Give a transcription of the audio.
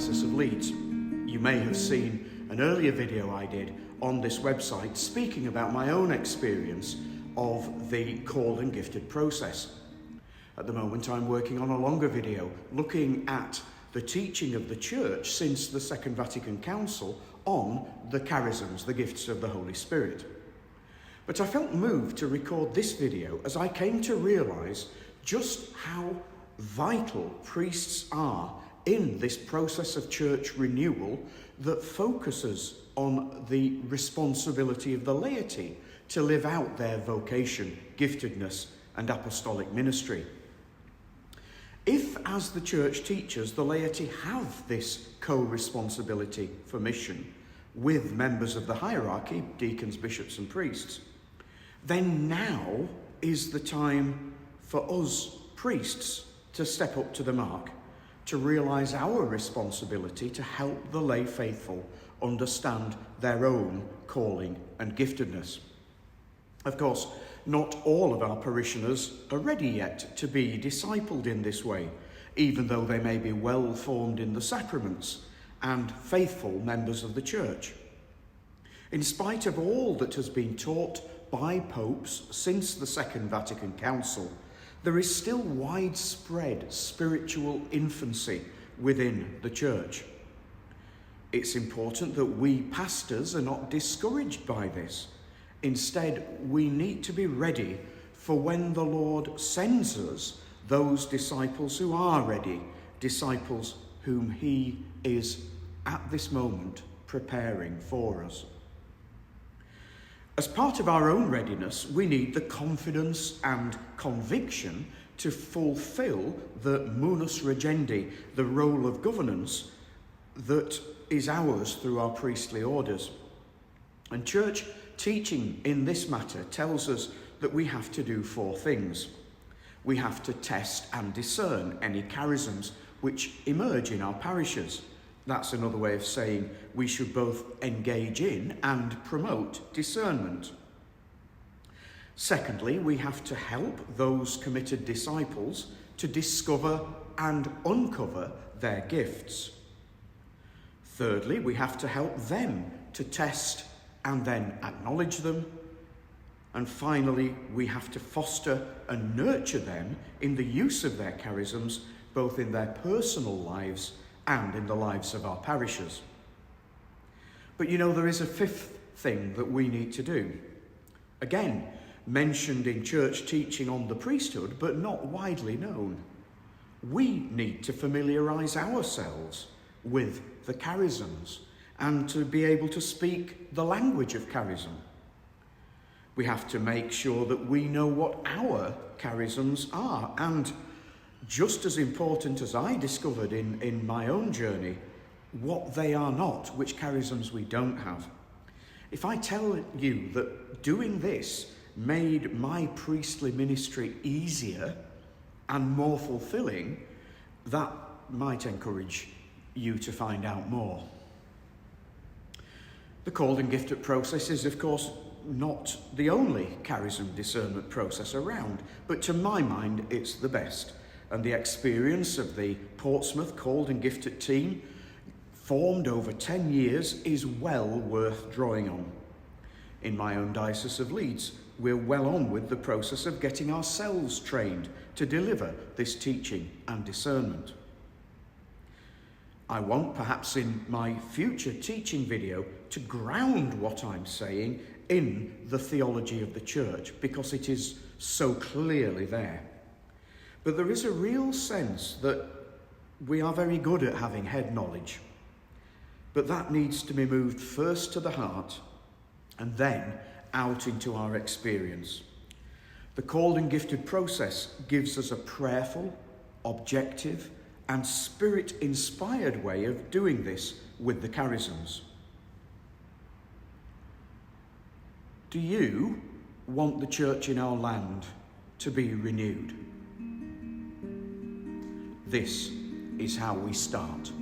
Diocese of Leeds. You may have seen an earlier video I did on this website speaking about my own experience of the called and gifted process. At the moment I'm working on a longer video looking at the teaching of the Church since the Second Vatican Council on the charisms, the gifts of the Holy Spirit. But I felt moved to record this video as I came to realise just how vital priests are in this process of church renewal that focuses on the responsibility of the laity to live out their vocation, giftedness and apostolic ministry. If, as the Church teaches, the laity have this co-responsibility for mission with members of the hierarchy, deacons, bishops and priests, then now is the time for us priests to step up to the mark, to realise our responsibility to help the lay faithful understand their own calling and giftedness. Of course, not all of our parishioners are ready yet to be discipled in this way, even though they may be well formed in the sacraments and faithful members of the Church. In spite of all that has been taught by popes since the Second Vatican Council, there is still widespread spiritual infancy within the Church. It's important that we pastors are not discouraged by this. Instead, we need to be ready for when the Lord sends us those disciples who are ready, disciples whom he is at this moment preparing for us. As part of our own readiness, we need the confidence and conviction to fulfill the munus regendi, the role of governance that is ours through our priestly orders. And church teaching in this matter tells us that we have to do four things. We have to test and discern any charisms which emerge in our parishes. That's another way of saying we should both engage in and promote discernment. Secondly, we have to help those committed disciples to discover and uncover their gifts. Thirdly, we have to help them to test and then acknowledge them. And finally, we have to foster and nurture them in the use of their charisms, both in their personal lives and in the lives of our parishes. But you know, there is a fifth thing that we need to do. Again, mentioned in church teaching on the priesthood, but not widely known. We need to familiarise ourselves with the charisms and to be able to speak the language of charism. We have to make sure that we know what our charisms are, and just as important as I discovered in my own journey, what they are not, which charisms we don't have. If I tell you that doing this made my priestly ministry easier and more fulfilling, that might encourage you to find out more. The called and gifted process is, of course, not the only charism discernment process around, but to my mind, it's the best. And the experience of the Portsmouth called and gifted team, formed over 10 years, is well worth drawing on. In my own Diocese of Leeds, we're well on with the process of getting ourselves trained to deliver this teaching and discernment. I want, perhaps in my future teaching video, to ground what I'm saying in the theology of the Church, because it is so clearly there. But there is a real sense that we are very good at having head knowledge, but that needs to be moved first to the heart and then out into our experience. The called and gifted process gives us a prayerful, objective, and spirit-inspired way of doing this with the charisms. Do you want the church in our land to be renewed? This is how we start.